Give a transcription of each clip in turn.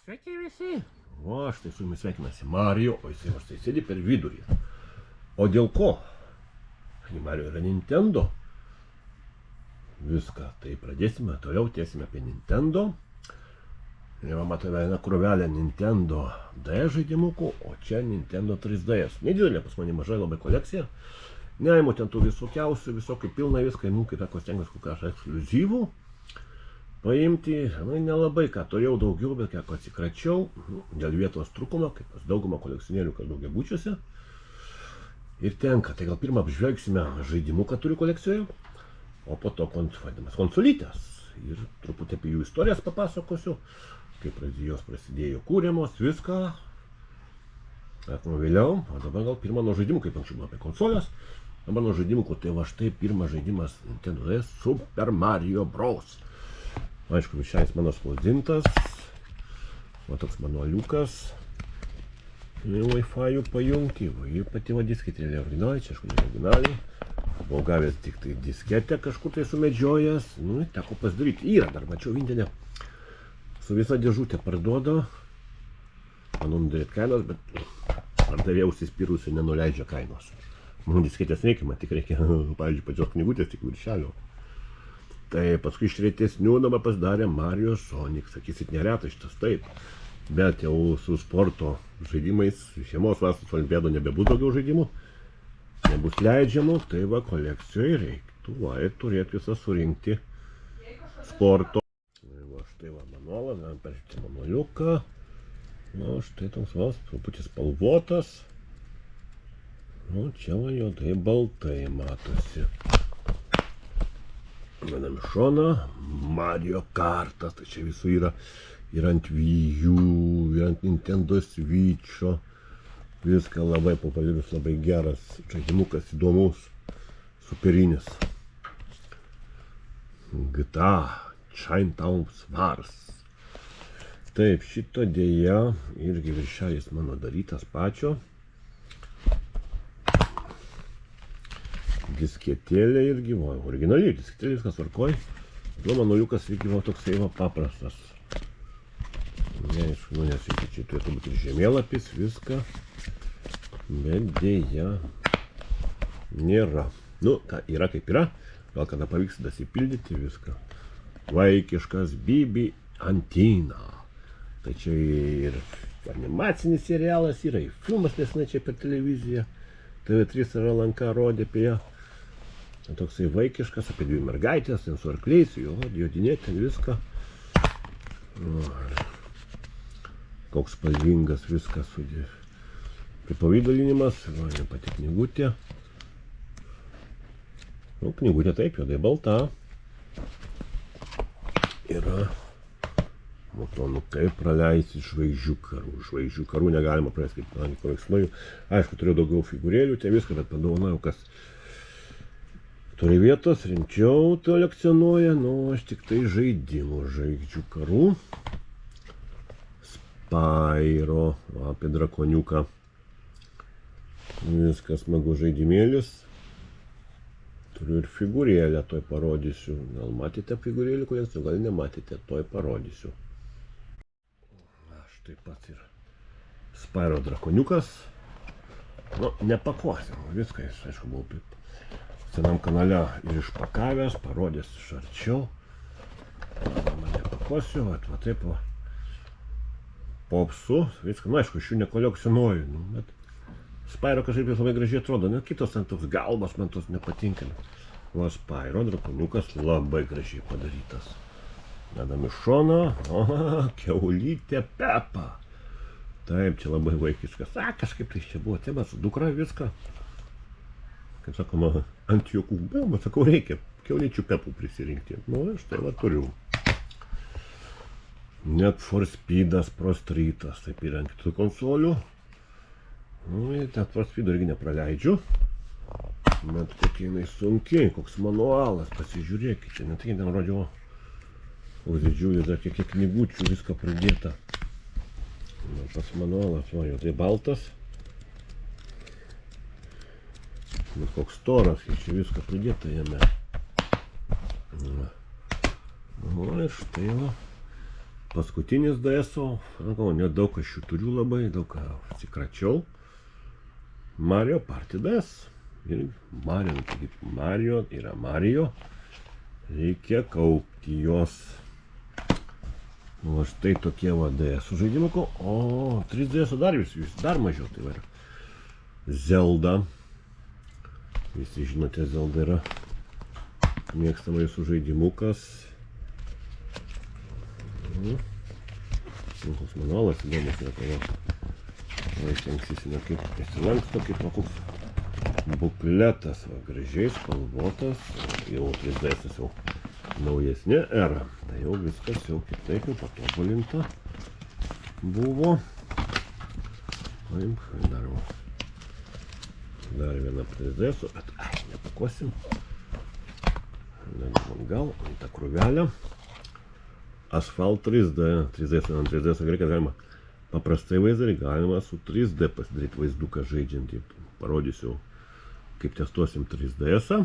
Sveiki visi. O štai su jumis sveikinasi Mario, o jisai štai sėdi per vidurį. O dėl ko? Mario yra Nintendo. Viską, tai pradėsime, toliau tiesime apie Nintendo. Ir matome vieną krūvelę Nintendo D žaidimukų, o čia Nintendo 3DS. Nedidelė pas mane mažai labai kolekcija. Neimu ten tų visokiausių, visokių pilna viską, kita ko stengiuosi kokią ekskliuzyvų paimti. Nelabai ką turėjau daugiau, bet kiek atsikračiau dėl vietos trūkumo, kaip pas daugumą kolekcionierių, kad daugiabučiuose. Ir tenka, tai gal pirmą apžvelgsime žaidimų, ką turiu kolekcijoje, o po to vadinamas konsolytės. Ir truputį apie jų istorijas papasakosiu, kaip jos prasidėjo kūriamos, viską. Atmo vėliau, o dabar gal pirmą nuo žaidimų, kaip anksčiau buvo apie konsolės. Dabar nuo žaidimų, tai va štai pirmas žaidimas Nintendo DS Super Mario Bros. Aišku, viršelis mano spausdintas. O toks manualiukas. Wi-Fi pajungti. Ir pati disketėlė originaliai, čia aišku ne originaliai. Buvau gavęs tik tai disketę kažkur tai sumedžiojęs. Teko pasidaryti. Yra dar, mačiau Vintenė. Su visa dėžutė parduoda. Manau, nudarėt kainos, bet pardavėjau užsispyrusi nenuleidžia kainos. Manau, disketės reikia, man tik reikia, pavyzdžiui, pačios knygutės, tik viršelio. Tai paskui iš retesnių dabar pasidarė Mario Sonic, sakysit, neretas šitas taip. Bet jau su sporto žaidimais, žiemos vasaros olimpiado nebebus daugiau žaidimų, nebus leidžiamų, tai va kolekcijoje reiktų, ir turėtų visą surinkti sporto. Va štai va manualas, galim peržiūrėti manualiuką. Na, štai toks va, truputį spalvotas. Nu, čia va juodai baltai matosi. Vienam iš šoną Mario kartas, tai čia visų yra. Ir ant Wii U, ir ant Nintendo Switch'o. Viską labai populiarus, labai geras žaidimukas, įdomus, superinis. GTA, Chinatown Wars. Taip, šito dėja irgi viršelis mano darytas pačio. Disketėlė irgi, originaliai disketėlė, viskas tvarkoj. Jo manualiukas irgi toksai paprastas. Neaišku, nesveikia, čia turėtų būti ir žemėlapis, viską. Bet dėja nėra. Yra kaip yra. Gal kada pavyks dasipildyti viską. Vaikiškas Bibi Antina. Tai čia ir animacinis serialas yra, ir filmas nesenai čia per televiziją. TV3 yra lanka rodė apie ją. Toksai vaikiškas, apie dvi mergaitės, ten su arkliais, jodinė, ten viską. Koks spalvingas viskas pripavydalinimas, pati knygutė. Knygutė taip, juodai balta. Yra, kaip praleisti žvaigždžių karų. Žvaigždžių karų negalima praleisti, kaip kolekcionuoju. Aišku, turiu daugiau figūrėlių, tai viską, bet padovanojau, kas turi vietos, rimčiau kolekcionuoja. Aš tik tai žaidimų žvaigždžių karų. Spyro, apie drakoniuką. Viskas smagu žaidimėlis. Turiu ir figūrėlę, toj parodysiu. Gal matėte figūrėlį kolekciją, gal nematėte, toj parodysiu. Štai pat ir Spyro drakoniukas. Nepakuosiu, viską jis, aišku, buvau senam kanale ir išpakavęs, parodęs iš arčiau. Nepakuosiu, va taip va. Popsu, viską, aišku, aš jų nekolekcionuoju, bet Spyro kažkaip jis labai gražiai atrodo, kitos ant toks galvas man tos nepatinka. O Spyro drakoniukas labai gražiai padarytas. Dedam iš šono, kiaulytė Pepa. Taip, čia labai vaikiškas. Kažkaip tai čia buvo tema su dukra viską. Kaip sakoma, ant jokų, bet sakau, reikia kiaulyčių Pepų prisirinkti. Štai va turiu. Net for Speedas, Pro Streetas, taip yra ant kitų konsolių. Net for Speedo irgi nepraleidžiu. Bet kokia jinai sunkiai, koks manualas, pasižiūrėkite. Net tai ten rodžiau. Didžiulis dar kiek knygučių, viską pridėta. Pas manualas, juodai baltas. Bet koks storas, čia viską pridėta jame. Ir štai va. paskutinis DS-o, nedaug aš jų turiu labai, daug ką atsikračiau. Mario Party DS. Ir Mario yra Mario. Reikia kaupti juos. O štai tokie va DS žaidimuko. O 3DS dar mažiau. Tai va yra Zelda. Visi žinote, Zelda yra mėgstama jūsų žaidimukas. Koks manualas įdomus yra tavo. Tengsysime kaip pasilanksto, kaip koks bukletas, va, gražiai spalvotas. Jau 3DS jau naujesnė era. Tai jau viskas jau kitaip jau patobulinta buvo. Paimk, dar vieną 3DS, bet nepakosim. Gal į tą krūvelę. Asphalt 3D, 3DS ant 3DS greikai galima paprastai vaizdą ir galima su 3D pasidaryti vaizduką žaidžiantį. Parodysiu, kaip testuosim 3DS-ą,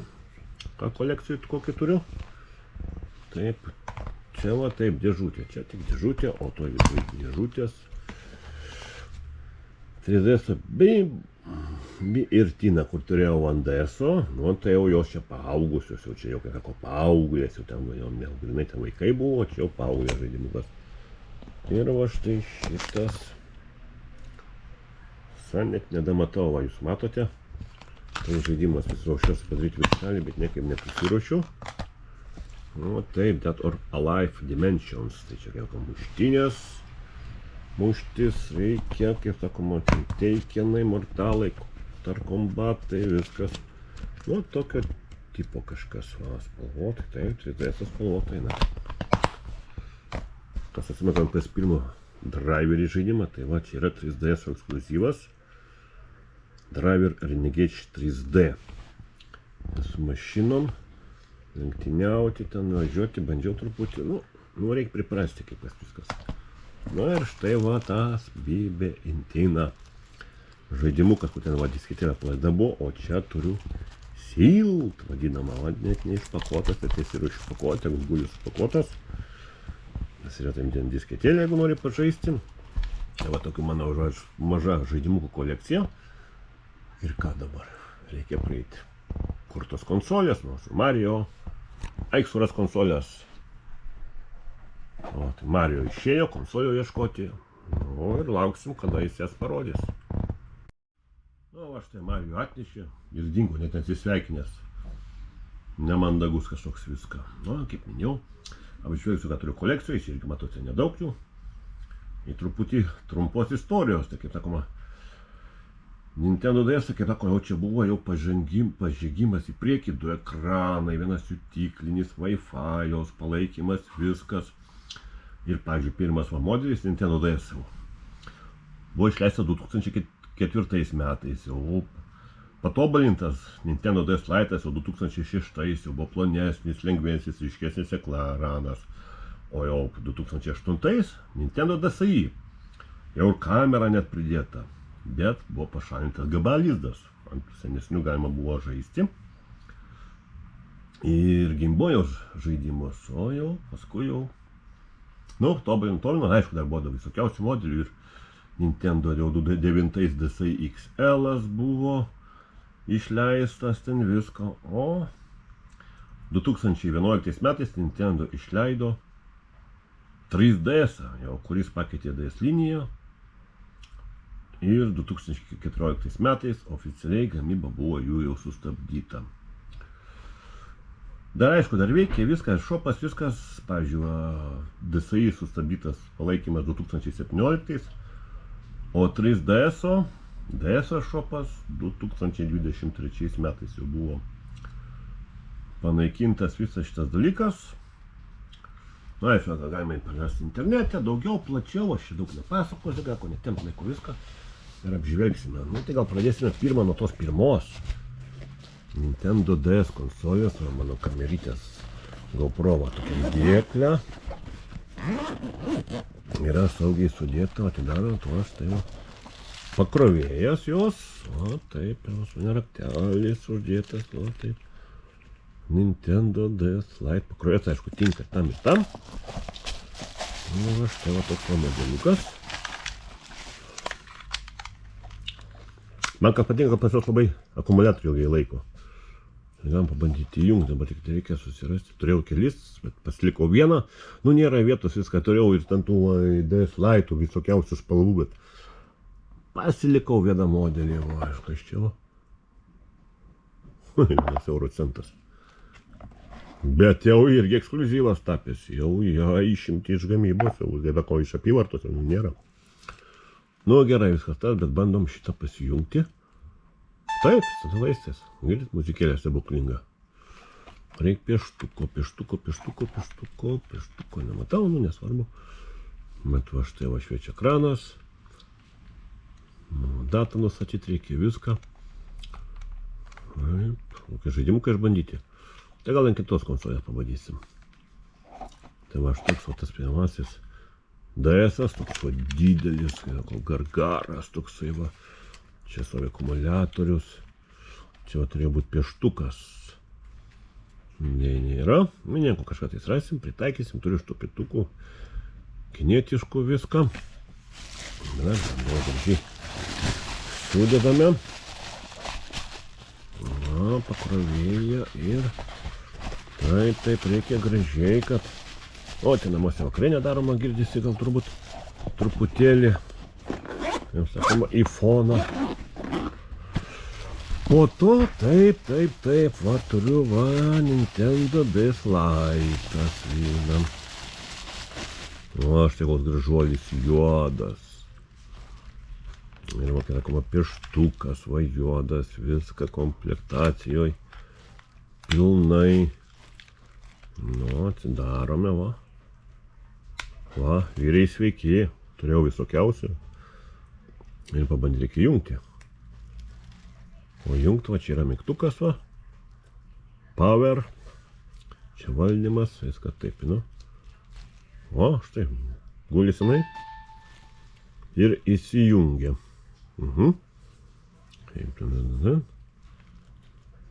ką kolekcijų kokį turiu. Taip, čia va taip dėžutė, čia tik dėžutė, o to visai dėžutės. 3DS bei ir Tina, kur turėjau ant DS-o, nu tai jau jos čia paaugusios, jau čia jau kažko paauglės, jau ten, jau grinai ten vaikai buvo, čia jau paauglės žaidimukas. Ir va štai šitas, net nedamatau, va jūs matote, tai žaidimas vis ruošiuosi padaryti viršelį, bet niekaip neprisiruošiu. Nu taip, Dead or Alive Dimensions, tai čia kiek muštinės. Muštis reikia, kaip sakoma, teikienai, mortalai, tar kombatai, viskas. Nu, tokio tipo kažkas, va, spalvotai, tai 3DS spalvotai, na. Kas atsimetam PS1 driverį žaidimą, tai va, čia yra 3DS ekskliuzyvas. Driver Renegade 3D. Su mašinom, lenktyniauti, ten važiuoti, bandžiau truputį, nu reikia priprasti, kaip viskas. Nu ir štai va tas Bibe Intina žaidimukas, kur ten va disketėlė palaida buvo, o čia turiu Silt vadinamą, net neišpakuotas, bet jis yra išpakuotas, jeigu guli supakuotas. Tas yra tam ten disketėlė, jeigu nori pažaisti. Tai va tokia mano maža žaidimukų kolekcija. Ir ką dabar? Reikia praeiti. Kur tos konsolės, Mario, eik suras konsolės. O, tai Mario išėjo konsolio ieškoti, o ir lauksim, kada jis jas parodys. O, aš tai Mario atnešė ir dingo, net atsisveikinęs. Nemandagus kažkoks viską. Nu, kaip minėjau, apžvelgsiu, ką turiu kolekcijos, irgi matote nedaug jų. Į truputį trumpos istorijos, tai kaip sakoma, Nintendo DS, kaip sakoma, jau čia buvo jau pažygimas į priekį, 2 ekranai, vienas jutiklinis, Wi-Fi'aus palaikymas, viskas. Ir, pavyzdžiui, pirmas modelis Nintendo DS buvo išleistas 2004 metais, jau patobulintas Nintendo DS Lite jau 2006, jau buvo plonesnis, lengvesnis, ryškesnis ekranas, o jau 2008 Nintendo DSi, jau ir kamera net pridėta, bet buvo pašalintas GB lizdas, ant senesnių galima buvo žaisti. Ir Gameboy'aus žaidimus, o jau paskui jau tobulino, aišku, dar buvo visokiausių modelių ir Nintendo jau 9 DSi XL buvo išleistas ten visko, o 2011 metais Nintendo išleido 3DS, jau kuris pakeitė DS liniją ir 2014 metais oficialiai gamyba buvo jų jau sustabdyta. Dar aišku, dar veikia viskas, šopas viskas, pavyzdžiui, DSi sustabdytas palaikymas 2017, o 3DS šopas 2023 metais jau buvo panaikintas visas šitas dalykas. Na, aišku, galima pažiūrėti internete, daugiau, plačiau, aš čia daug nepasakosiu, gal ko netemp laiko viską ir apžvelgsime. Nu, tai gal pradėsime pirmą nuo tos pirmos Nintendo DS konsolės, mano kamerytės GoPro, va tokia dėklė. Yra saugiai sudėta, atidarant, o aš tai pakrovėjas jos, o taip, su neraktelis uždėtas, o taip. Nintendo DS Lite pakrovėjas, aišku, tinka tam ir tam. Nu, va, štai va toks modeliukas. Man kas patinka, kad pas juos labai akumuliatorių ilgai laiko. Galim pabandyti įjungti, dabar tik tai reikia susirasti. Turėjau kelis, bet pasilikau vieną. Nu, nėra vietos, viską turėjau ir ten tų DS lightų, visokiausių spalvų, bet pasilikau vieną modelį, va, aišku, iš čia va. 1 euro centas. Bet jau irgi ekskliuzyvas tapęs, jau išimti iš gamybos, jau dėda ko iš apyvartos, jau nėra. Nu, gerai viskas tas, bet bandom šitą pasijungti. Taip, statavaistės. Girdit, muzikėlė stebuklinga. Reik pieštuko, nematau, nu nesvarbu. Bet va štai va šviečia ekranas. Datą nustatyti reikia viską. Kokį žaidimuką išbandyti. Tai gal ant kitos konsolės pabandysim. Tai va štoks va tas pirmasis DS-as, toks va didelis, gargaras toksai va. Čia savo akumuliatorius. Čia va turėjo būti pieštukas. Nėra. Nieko kažką tai rasim, pritaikysim. Turiu iš tų pietukų. Kinetiškų viską. Na, buvo gražiai. Sudedame. Na, pakrovėja ir... Taip, reikia gražiai, kad... O, tai namuose vakarienė daroma, girdisi gal turbūt truputėlį. Jums sakoma, į foną. Po to, taip, va, turiu, va, Nintendo DS Lite'as vieną. O, štai koks gražuolis juodas. Ir va, kai sakoma, pieštukas, va, juodas, viską komplektacijoje. Pilnai. Nu, atsidarome, va. Va, vyrai sveiki. Turėjau visokiausių. Ir pabandyti reikia jungti. O jungti, va, čia yra mygtukas, va. Power. Čia valdymas, viską taip, nu. O, štai, gulisinai. Ir įsijungia. Taip,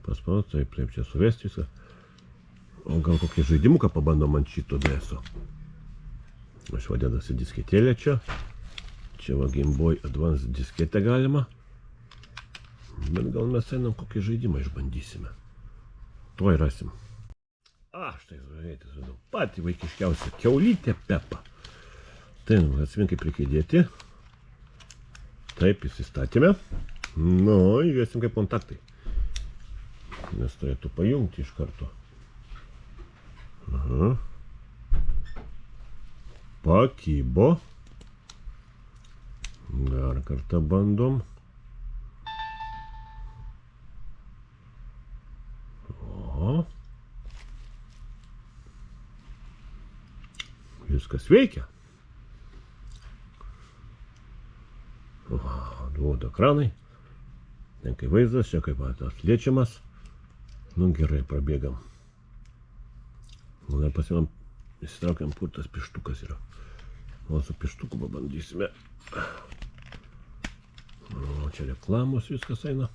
paspaus, taip, čia suvesti viską. O gal kokį žaidimuką pabandom ant šito DS-o. Aš vadėdasi disketėlė čia. Čia va Game Boy Advance disketę galima. Bet gal mes einam kokį žaidimą išbandysime. Tuoj rasim. Štai žiūrėkite, suvedau. Patį vaikiškiausią kiaulytę Pepą. Tai, atsimink, kaip reikia įdėti. Taip, įsistatėme. Nu, žiūrėsim kaip kontaktai. Nes turėtų pajungti iš karto. Pakybo. Dar kartą bandom. Viskas veikia. Duoda ekranai. Ten kai vaizdas, čia kaip atliečiamas. Nu gerai, prabėgam. Dar pasimam, įsitraukiam, kur tas pieštukas yra. O su pieštuku pabandysime. O čia reklamos viskas eina.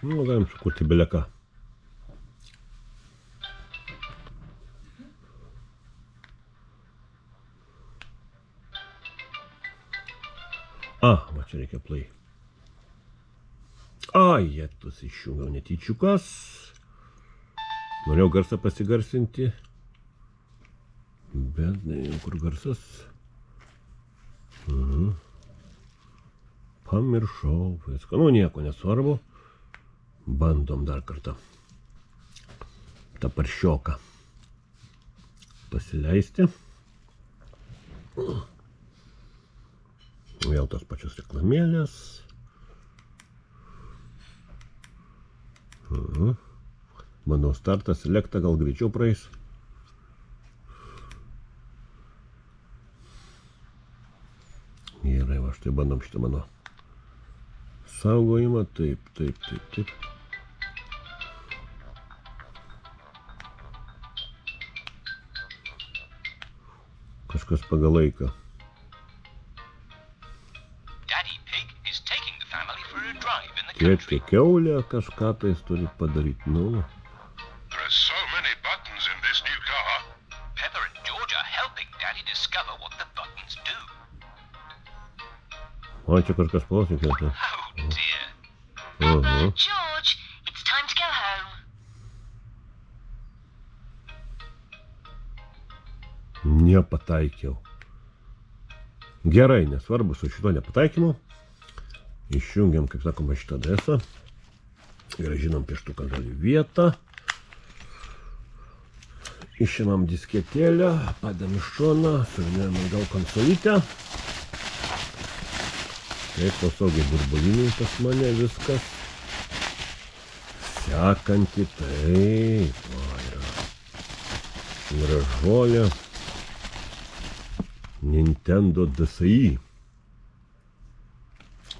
Nu, galim sukurti beleką. Va čia reikia play. Jėtus išjungiau netyčiukas. Norėjau garsą pasigarsinti. Bet nežinau, kur garsas. Pamiršau viską. Nu, nieko nesvarbu. Bandom dar kartą tą paršioką pasileisti. Vėl tos pačios reklamėlės. Manau, startas selekta gal greičiau praeis. Gerai, va štai bandom šitą mano saugojimą. Taip. Kažkas pagal laiką. Tėtė kiaulė kažką tais turi padaryti, nu. There are so many buttons in this new car. Pepper and George are helping Daddy discover what the buttons do. O, čia kažkas klausykė. Oh dear. Aha. George, it's time to go home. Nepataikiau. Gerai, nesvarbu, su šito nepataikymu. Išjungiam, kaip sakoma, šitą DS-ą. Grąžinam pieštuką gal į vietą. Išimam disketėlę, padam į šoną, suvinėjam gal konsolytę. Taip, saugiai burbuliniai pas mane viskas. Sekanti, taip, va, yra gražuolė. Nintendo DSi.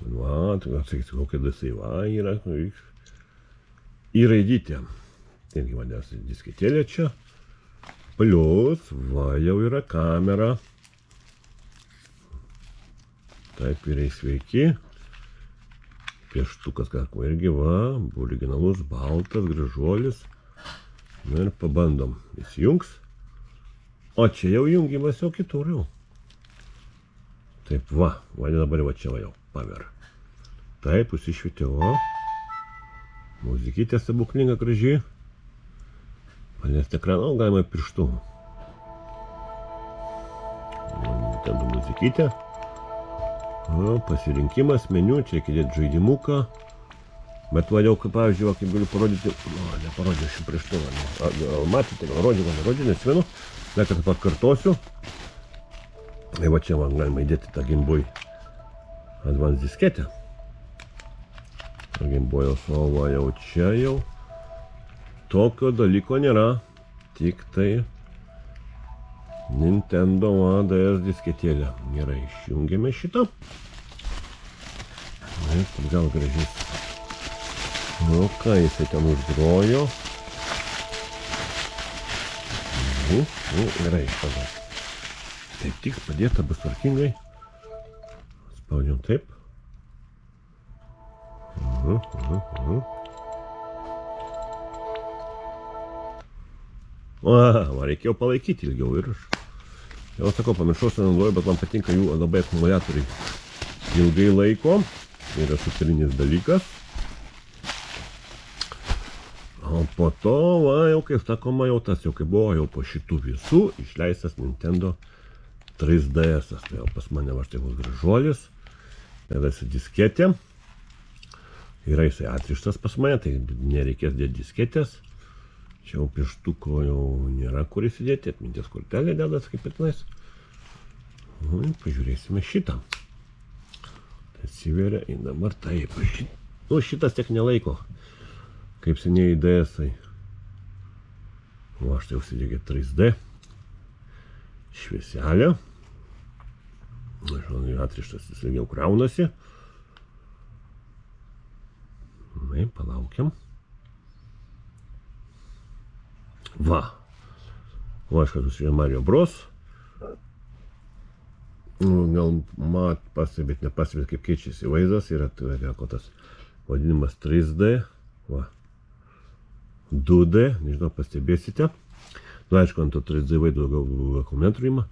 Va, tai atsakysiu, kokia DSi, va, yra įraidytė. Irgi vadinasi disketėlė čia. Plius, va, jau yra kamera. Taip, vyrai sveiki. Pieštukas, kako irgi, va, originalus, baltas, gražuolis. Na ir pabandom. Įsijungs. O čia jau jungimas jau kitur jau. Taip, va, dabar va čia va jau paver. Taip, užsišvietė, va. Muzikytė stebuklinga graži. Paliesti ekraną, galima pirštų. Nintendo muzikytė. O, pasirinkimas, meniu, čia reikia dėti žaidimuką. Bet va jau, kaip pavyzdžiui, kaip galiu parodyti, neparodžiau šių prieš to. Gal matėte, gal rodžiu, nesvinu. Dar kartą pakartosiu. Ir va čia man galima įdėti tą Game Boy Advance disketę. Game Boy'o sova jau čia jau. Tokio dalyko nėra. Tik tai Nintendo DS disketėlė. Gerai, išjungėme šitą. Taip, gal gražiai. Nu ką, jisai ten užgrojo. Gerai, išpadė. Taip, tik padėta bus tvarkingai. Spaudžiam taip. Va, reikėjo palaikyti ilgiau ir aš. Jau sakau, pamiršau senaudoju, bet man patinka jų labai akumuliatoriai. Ilgai laiko. Yra superinis dalykas. O po to, va, jau kaip sakoma, jau tas jau kaip buvo, jau po šitų visų išleistas Nintendo 3DS. Tai jau pas mane va štai bus gražuolis. Vedasi disketė. Yra jisai atrištas pas mane, tai nereikės dėti disketės. Čia jau pieštuko jau nėra kur įsidėti, atminties kortelė dedas kaip atnais. Pažiūrėsime šitą. Tai atsiveria į dabar taip. Nu, šitas tiek nelaiko, kaip senieji DS-ai. O, štai užsidėgė 3D. Švieselė. Atrištas jis ilgiau kraunasi. Na, palaukiam. Va. O, aš kad užsižiūrėjau Mario Bros. Gal pastebėt, nepastebėt, kaip keičiasi vaizdas. Yra tas vadinimas 3D. Va. 2D. Nežinau, pastebėsite. Nu, aišku, ant to 3D vaizdo daugiau akumuliatorių ima.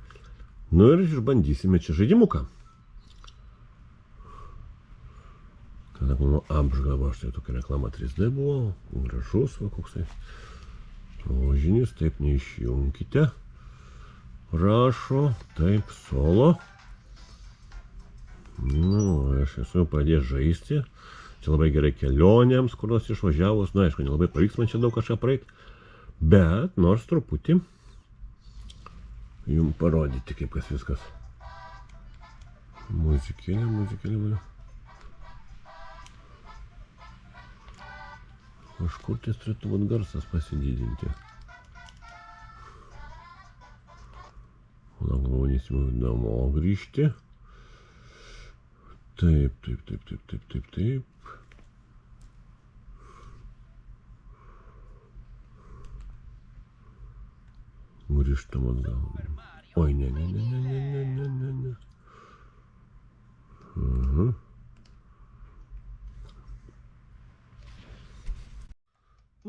Nu ir išbandysime čia žaidimuką. Kada mano apžgavo, štai tokia reklama 3D buvo. Gražus, va koksai. Rožinis, taip neišjunkite. Rašo, taip, solo. Nu, aš esu jau pradėjęs žaisti. Čia labai gerai kelionėms, kur nors išvažiavus. Na, aišku, nelabai pavyks man čia daug kažką praeit. Bet, nors truputį, jums parodyti, kaip kas viskas. Muzikėlė. Kažkur ties turėtų būt garsas pasididinti. Na, galvonysime namo grįžti. Taip. Grįžtam atgal. Oi, ne.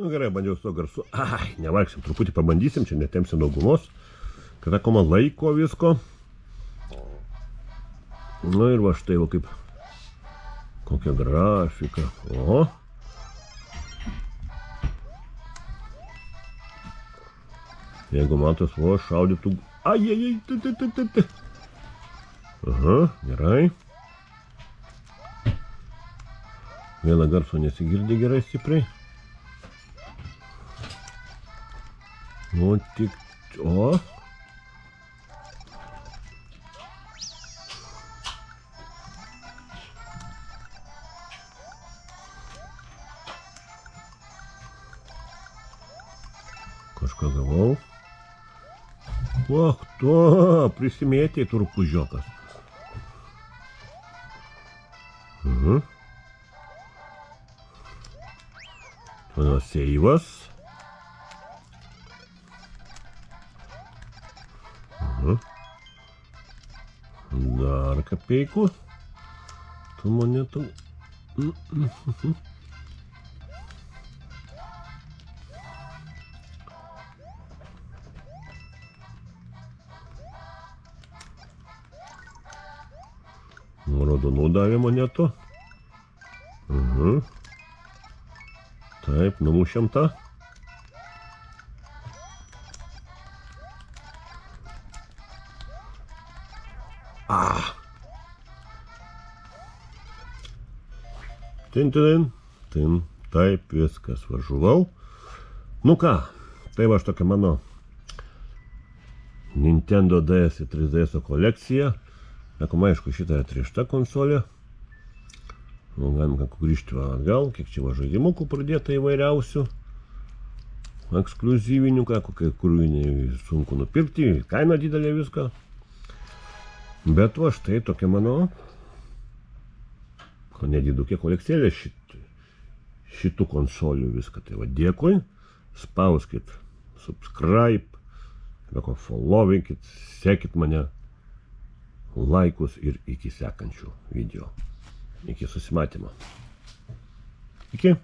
Nu gerai, bandžiau su to garsu. Ai, nevargsim, truputį pabandysim, čia netemsim daugumos. Kad sakoma, laiko visko. Nu ir va štai, va kaip kokia grafika. O. Jeigu matos, o, šaudytų... Ai. Aha, gerai. Vieną garso nesigirdi gerai stipriai. O tik... O. Kažką gavau. O, to, prisimėtė turpužiokas. Mano seivas. Dar kapeikų. Tų monetų. Raudonų davė monetų. Taip, numušėm tą. Tin. Taip, viskas, važiavau. Nu ką, tai va tokia mano Nintendo DS ir 3DS kolekcija. Sakoma, aišku, šitą atrišta konsolė. Nu, galim grįžti atgal, kiek čia va žaidimukų pradėta įvairiausių. Ekskliuzyvinių, kai kurių sunku nupirkti, kaina didelė viską. Bet va štai tokia mano nedidukė kolekcijėlė šitų konsolių viską. Tai va dėkui, spauskit subscribe, followinkit, sekit mane, laikus ir iki sekančių video. Iki susimatymo. Iki.